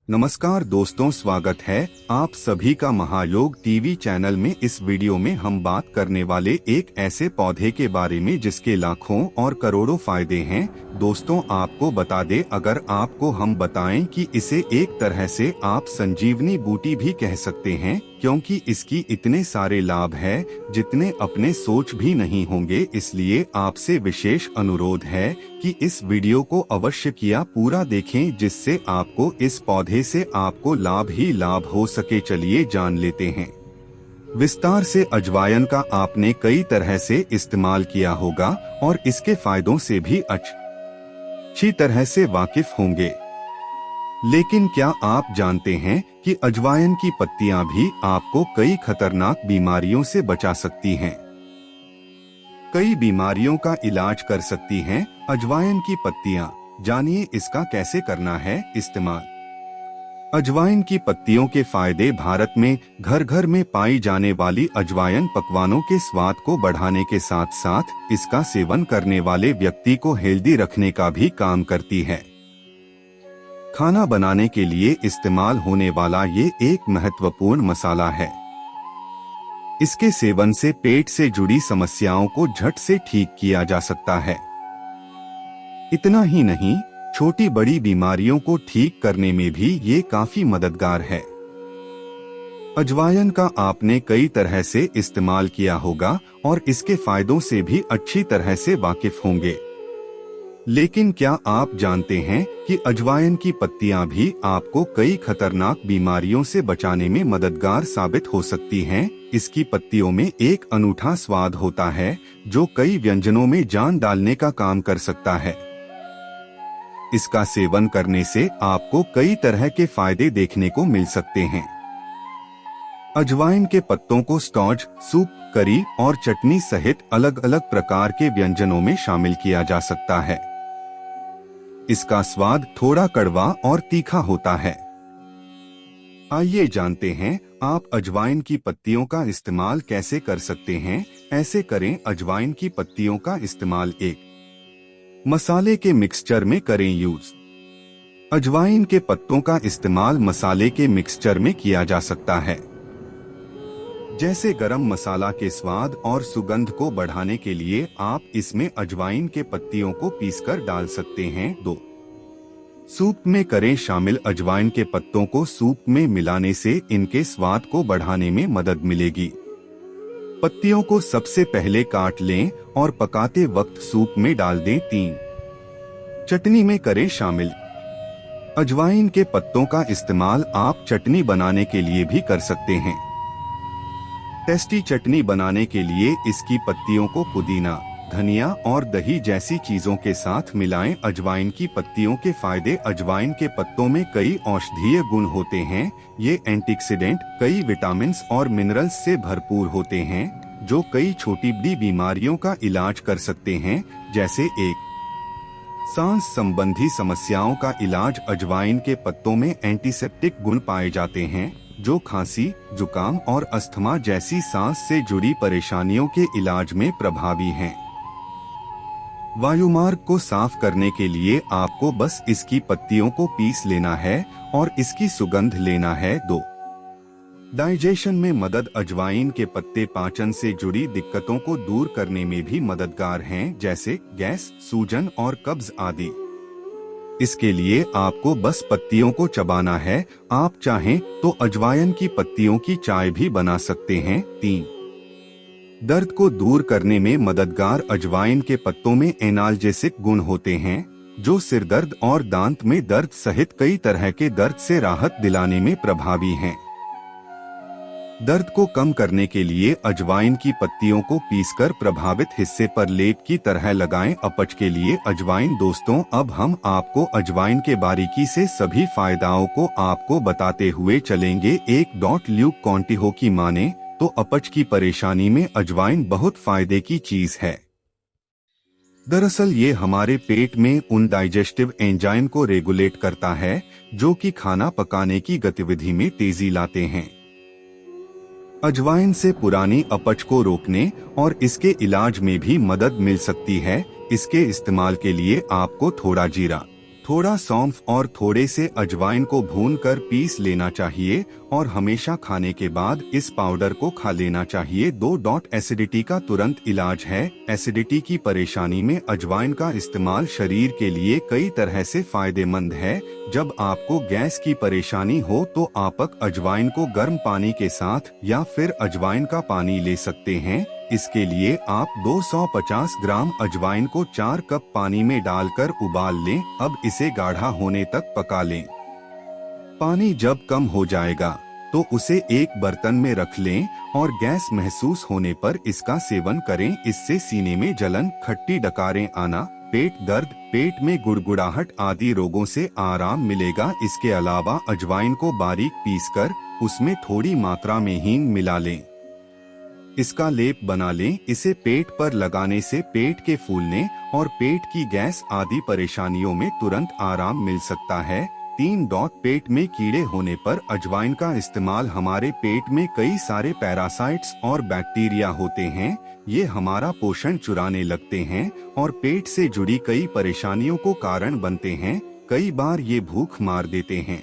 नमस्कार दोस्तों, स्वागत है आप सभी का महायोग टीवी चैनल में। इस वीडियो में हम बात करने वाले एक ऐसे पौधे के बारे में जिसके लाखों और करोड़ों फायदे हैं। दोस्तों, आपको बता दें, अगर आपको हम बताएं कि इसे एक तरह से आप संजीवनी बूटी भी कह सकते हैं, क्योंकि इसकी इतने सारे लाभ है जितने अपने सोच भी नहीं होंगे। इसलिए आपसे विशेष अनुरोध है कि इस वीडियो को अवश्य किया पूरा देखें, जिससे आपको इस पौधे से आपको लाभ ही लाभ हो सके। चलिए जान लेते हैं विस्तार से। अजवाइन का आपने कई तरह से इस्तेमाल किया होगा और इसके फायदों से भी अच्छी तरह से वाकिफ होंगे। लेकिन क्या आप जानते हैं कि अजवाइन की पत्तियां भी आपको कई खतरनाक बीमारियों से बचा सकती हैं, कई बीमारियों का इलाज कर सकती हैं अजवाइन की पत्तियां। जानिए इसका कैसे करना है इस्तेमाल। अजवाइन की पत्तियों के फायदे। भारत में घर घर में पाई जाने वाली अजवाइन पकवानों के स्वाद को बढ़ाने के साथ साथ इसका सेवन करने वाले व्यक्ति को हेल्दी रखने का भी काम करती है। खाना बनाने के लिए इस्तेमाल होने वाला ये एक महत्वपूर्ण मसाला है। इसके सेवन से पेट से जुड़ी समस्याओं को झट से ठीक किया जा सकता है। इतना ही नहीं, छोटी बड़ी बीमारियों को ठीक करने में भी ये काफी मददगार है। अजवाइन का आपने कई तरह से इस्तेमाल किया होगा और इसके फायदों से भी अच्छी तरह से वाकिफ होंगे। लेकिन क्या आप जानते हैं कि अजवाइन की पत्तियां भी आपको कई खतरनाक बीमारियों से बचाने में मददगार साबित हो सकती हैं। इसकी पत्तियों में एक अनूठा स्वाद होता है जो कई व्यंजनों में जान डालने का काम कर सकता है। इसका सेवन करने से आपको कई तरह के फायदे देखने को मिल सकते हैं। अजवाइन के पत्तों को स्टॉज, सूप, करी और चटनी सहित अलग अलग प्रकार के व्यंजनों में शामिल किया जा सकता है। इसका स्वाद थोड़ा कड़वा और तीखा होता है। आइए जानते हैं आप अजवाइन की पत्तियों का इस्तेमाल कैसे कर सकते हैं। ऐसे करें। अजवाइन की पत्तियों का इस्तेमाल एक मसाले के मिक्सचर में करें यूज। अजवाइन के पत्तों का इस्तेमाल मसाले के मिक्सचर में किया जा सकता है, जैसे गरम मसाला के स्वाद और सुगंध को बढ़ाने के लिए आप इसमें अजवाइन के पत्तियों को पीसकर डाल सकते हैं। 2. सूप में करें शामिल। अजवाइन के पत्तों को सूप में मिलाने से इनके स्वाद को बढ़ाने में मदद मिलेगी। पत्तियों को सबसे पहले काट लें और पकाते वक्त सूप में डाल दें। 3. चटनी में करें शामिल। अजवाइन के पत्तों का इस्तेमाल आप चटनी बनाने के लिए भी कर सकते हैं। टेस्टी चटनी बनाने के लिए इसकी पत्तियों को पुदीना, धनिया और दही जैसी चीजों के साथ मिलाएं। अजवाइन की पत्तियों के फायदे। अजवाइन के पत्तों में कई औषधीय गुण होते हैं। ये एंटीऑक्सीडेंट, कई विटामिन और मिनरल्स से भरपूर होते हैं जो कई छोटी बड़ी बीमारियों का इलाज कर सकते हैं, जैसे एक सांस संबंधी समस्याओं का इलाज। अजवाइन के पत्तों में एंटीसेप्टिक गुण पाए जाते हैं जो खांसी, जुकाम और अस्थमा जैसी सांस से जुड़ी परेशानियों के इलाज में प्रभावी हैं। वायुमार्ग को साफ करने के लिए आपको बस इसकी पत्तियों को पीस लेना है और इसकी सुगंध लेना है। 2. डाइजेशन में मदद। अजवाइन के पत्ते पाचन से जुड़ी दिक्कतों को दूर करने में भी मददगार हैं, जैसे गैस, सूजन और कब्ज आदि। इसके लिए आपको बस पत्तियों को चबाना है। आप चाहें तो अजवाइन की पत्तियों की चाय भी बना सकते हैं। 3. दर्द को दूर करने में मददगार। अजवाइन के पत्तों में एनाल्जेसिक गुण होते हैं जो सिर दर्द और दांत में दर्द सहित कई तरह के दर्द से राहत दिलाने में प्रभावी हैं। दर्द को कम करने के लिए अजवाइन की पत्तियों को पीसकर प्रभावित हिस्से पर लेप की तरह लगाएं। अपच के लिए अजवाइन। दोस्तों, अब हम आपको अजवाइन के बारीकी से सभी फायदाओं को आपको बताते हुए चलेंगे। 1. ल्यूक कॉन्टिहो की माने तो अपच की परेशानी में अजवाइन बहुत फायदे की चीज है। दरअसल ये हमारे पेट में उन डाइजेस्टिव एंजाइम को रेगुलेट करता है जो कि खाना पकाने की गतिविधि में तेजी लाते हैं। अजवाइन से पुरानी अपच को रोकने और इसके इलाज में भी मदद मिल सकती है। इसके इस्तेमाल के लिए आपको थोड़ा जीरा, थोड़ा सौंफ और थोड़े से अजवाइन को भूनकर पीस लेना चाहिए और हमेशा खाने के बाद इस पाउडर को खा लेना चाहिए। 2. एसिडिटी का तुरंत इलाज है। एसिडिटी की परेशानी में अजवाइन का इस्तेमाल शरीर के लिए कई तरह से फायदेमंद है। जब आपको गैस की परेशानी हो तो आप अजवाइन को गर्म पानी के साथ या फिर अजवाइन का पानी ले सकते हैं। इसके लिए आप 250 ग्राम अजवाइन को 4 कप पानी में डालकर उबाल लें। अब इसे गाढ़ा होने तक पका लें। पानी जब कम हो जाएगा तो उसे एक बर्तन में रख लें और गैस महसूस होने पर इसका सेवन करें। इससे सीने में जलन, खट्टी डकारें आना, पेट दर्द, पेट में गुड़गुड़ाहट आदि रोगों से आराम मिलेगा। इसके अलावा अजवाइन को बारीक पीसकर उसमें थोड़ी मात्रा में हींग मिला लें। इसका लेप बना लें। इसे पेट पर लगाने से पेट के फूलने और पेट की गैस आदि परेशानियों में तुरंत आराम मिल सकता है। 3. पेट में कीड़े होने पर अजवाइन का इस्तेमाल। हमारे पेट में कई सारे पैरासाइट्स और बैक्टीरिया होते हैं। ये हमारा पोषण चुराने लगते हैं और पेट से जुड़ी कई परेशानियों को कारण बनते हैं। कई बार ये भूख मार देते हैं,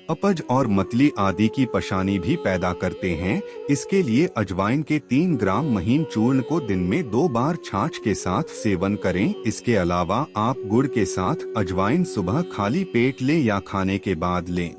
अपच और मतली आदि की परेशानी भी पैदा करते हैं। इसके लिए अजवाइन के 3 ग्राम महीन चूर्ण को दिन में 2 बार छाछ के साथ सेवन करें। इसके अलावा आप गुड़ के साथ अजवाइन सुबह खाली पेट लें या खाने के बाद लें।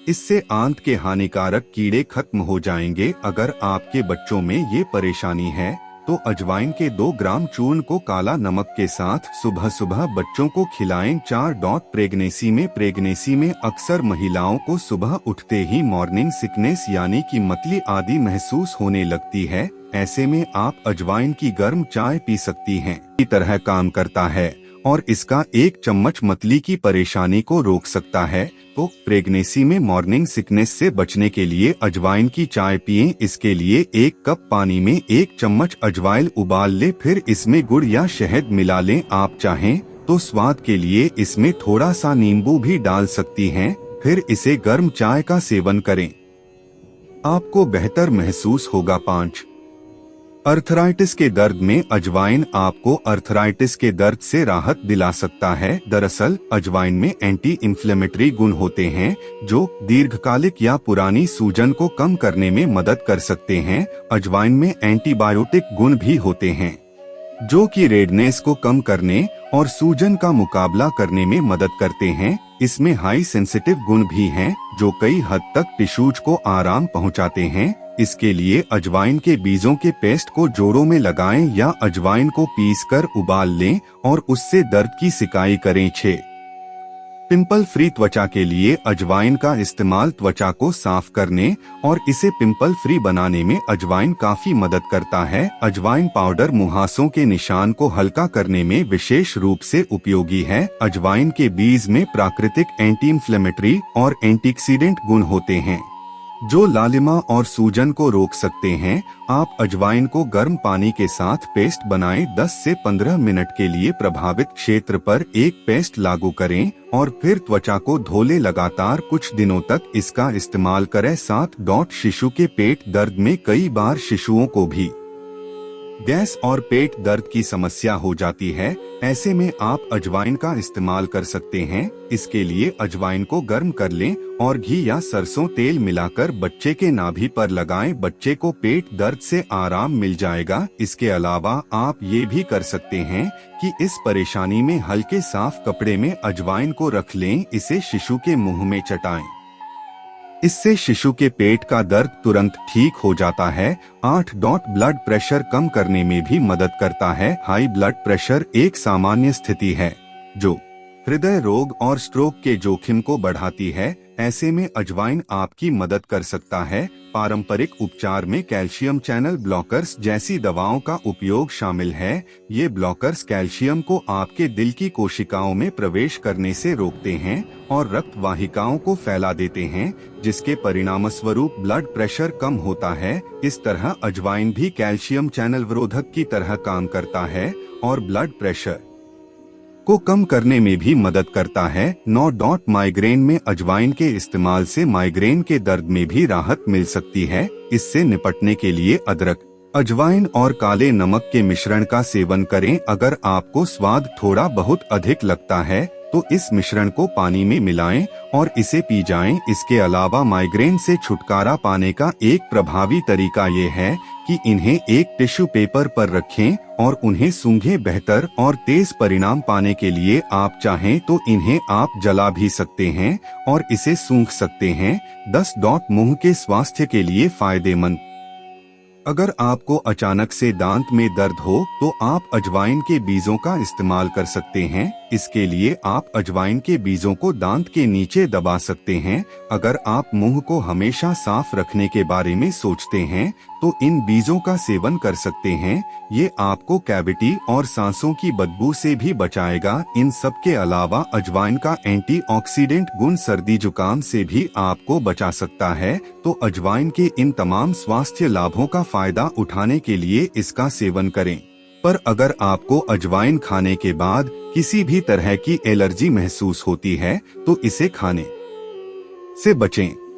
इससे आंत के हानिकारक कीड़े खत्म हो जाएंगे। अगर आपके बच्चों में ये परेशानी है तो अजवाइन के 2 ग्राम चूर्ण को काला नमक के साथ सुबह सुबह बच्चों को खिलाएं। 4. प्रेगनेंसी में अक्सर महिलाओं को सुबह उठते ही मॉर्निंग सिकनेस यानी कि मतली आदि महसूस होने लगती है। ऐसे में आप अजवाइन की गर्म चाय पी सकती हैं। इसी तरह काम करता है और इसका 1 चम्मच मतली की परेशानी को रोक सकता है। तो प्रेगनेंसी में मॉर्निंग सिकनेस से बचने के लिए अजवाइन की चाय पिएं। इसके लिए 1 कप पानी में 1 चम्मच अजवाइन उबाल ले, फिर इसमें गुड़ या शहद मिला लें। आप चाहें तो स्वाद के लिए इसमें थोड़ा सा नींबू भी डाल सकती हैं। फिर इसे गर्म चाय का सेवन करें, आपको बेहतर महसूस होगा। 5. अर्थराइटिस के दर्द में अजवाइन आपको अर्थराइटिस के दर्द से राहत दिला सकता है। दरअसल अजवाइन में एंटी इन्फ्लेमेटरी गुण होते हैं जो दीर्घकालिक या पुरानी सूजन को कम करने में मदद कर सकते हैं। अजवाइन में एंटीबायोटिक गुण भी होते हैं जो कि रेडनेस को कम करने और सूजन का मुकाबला करने में मदद करते हैं। इसमें हाई सेंसिटिव गुण भी हैं जो कई हद तक टिश्यूज को आराम पहुंचाते हैं। इसके लिए अजवाइन के बीजों के पेस्ट को जोड़ों में लगाएं या अजवाइन को पीसकर उबाल लें और उससे दर्द की सिकाई करें। 6. पिंपल फ्री त्वचा के लिए अजवाइन का इस्तेमाल त्वचा को साफ करने और इसे पिंपल फ्री बनाने में अजवाइन काफी मदद करता है। अजवाइन पाउडर मुहासों के निशान को हल्का करने में विशेष रूप से उपयोगी है। अजवाइन के बीज में प्राकृतिक एंटी इन्फ्लेमेटरी और एंटीऑक्सीडेंट गुण होते हैं जो लालिमा और सूजन को रोक सकते हैं। आप अजवाइन को गर्म पानी के साथ पेस्ट बनाएं। 10 से 15 मिनट के लिए प्रभावित क्षेत्र पर एक पेस्ट लागू करें और फिर त्वचा को धो लें। लगातार कुछ दिनों तक इसका इस्तेमाल करें। 7. शिशु के पेट दर्द में कई बार शिशुओं को भी गैस और पेट दर्द की समस्या हो जाती है। ऐसे में आप अजवाइन का इस्तेमाल कर सकते हैं। इसके लिए अजवाइन को गर्म कर लें और घी या सरसों तेल मिलाकर बच्चे के नाभि पर लगाएं। बच्चे को पेट दर्द से आराम मिल जाएगा। इसके अलावा आप ये भी कर सकते हैं कि इस परेशानी में हल्के साफ कपड़े में अजवाइन को रख लें। इसे शिशु के मुंह में चटाएं। इससे शिशु के पेट का दर्द तुरंत ठीक हो जाता है। 8. ब्लड प्रेशर कम करने में भी मदद करता है। हाई ब्लड प्रेशर एक सामान्य स्थिति है जो हृदय रोग और स्ट्रोक के जोखिम को बढ़ाती है। ऐसे में अजवाइन आपकी मदद कर सकता है। पारंपरिक उपचार में कैल्शियम चैनल ब्लॉकर्स जैसी दवाओं का उपयोग शामिल है। ये ब्लॉकर्स कैल्शियम को आपके दिल की कोशिकाओं में प्रवेश करने से रोकते हैं और रक्त वाहिकाओं को फैला देते हैं, जिसके परिणामस्वरूप ब्लड प्रेशर कम होता है। इस तरह अजवाइन भी कैल्शियम चैनल अवरोधक की तरह काम करता है और ब्लड प्रेशर को कम करने में भी मदद करता है। 9. माइग्रेन में अजवाइन के इस्तेमाल से माइग्रेन के दर्द में भी राहत मिल सकती है। इससे निपटने के लिए अदरक, अजवाइन और काले नमक के मिश्रण का सेवन करें। अगर आपको स्वाद थोड़ा बहुत अधिक लगता है तो इस मिश्रण को पानी में मिलाएं और इसे पी जाएं। इसके अलावा माइग्रेन से छुटकारा पाने का एक प्रभावी तरीका ये है कि इन्हें एक टिश्यू पेपर पर रखें और उन्हें सूंघें। बेहतर और तेज परिणाम पाने के लिए आप चाहें तो इन्हें आप जला भी सकते हैं और इसे सूंघ सकते हैं। 10. मुंह के स्वास्थ्य के लिए फायदेमंद। अगर आपको अचानक से दांत में दर्द हो तो आप अजवाइन के बीजों का इस्तेमाल कर सकते हैं। इसके लिए आप अजवाइन के बीजों को दांत के नीचे दबा सकते हैं। अगर आप मुंह को हमेशा साफ रखने के बारे में सोचते हैं तो इन बीजों का सेवन कर सकते हैं। ये आपको कैविटी और सांसों की बदबू से भी बचाएगा। इन सब के अलावा अजवाइन का एंटीऑक्सीडेंट गुण सर्दी जुकाम से भी आपको बचा सकता है। तो अजवाइन के इन तमाम स्वास्थ्य लाभों का फायदा उठाने के लिए इसका सेवन करें। पर अगर आपको अजवाइन खाने के बाद किसी भी तरह की एलर्जी महसूस होती है तो इसे खाने से बचें।